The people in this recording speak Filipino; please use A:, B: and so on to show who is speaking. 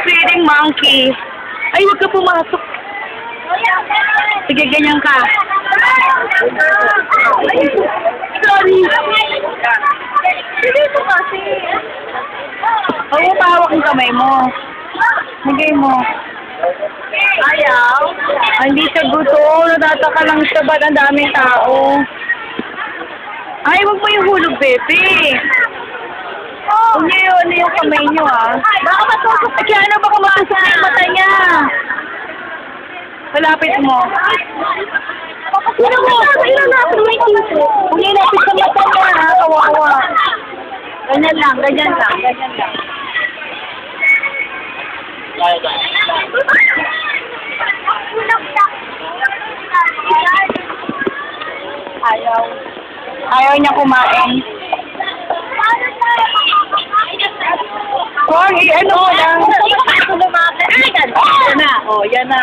A: feeding monkey. Ay, huwag ka pumasok. Sige, ganyan ka. Sorry. Sige mo kasi. Huwag mo pahawak ang kamay mo. Higay mo. Ayaw. Ay, hindi siya gusto. Natataka lang siya. Ba't ang daming tao? Ay, huwag mo yung hulog, bebe. Huwag niyo yung kamay niyo, ah. Baka matusok. Kaya ano, baka matusok yung mata niya. Malapit mo. Sino mo? Sino natin may tinto? Huwag niyo lapit sa mata niya, ha? Kawawa. Ganyan lang, ganyan lang, ganyan lang. Ayaw. Ayaw niya kumain. Sorry, ano lang. Yan na. Oh, yan na.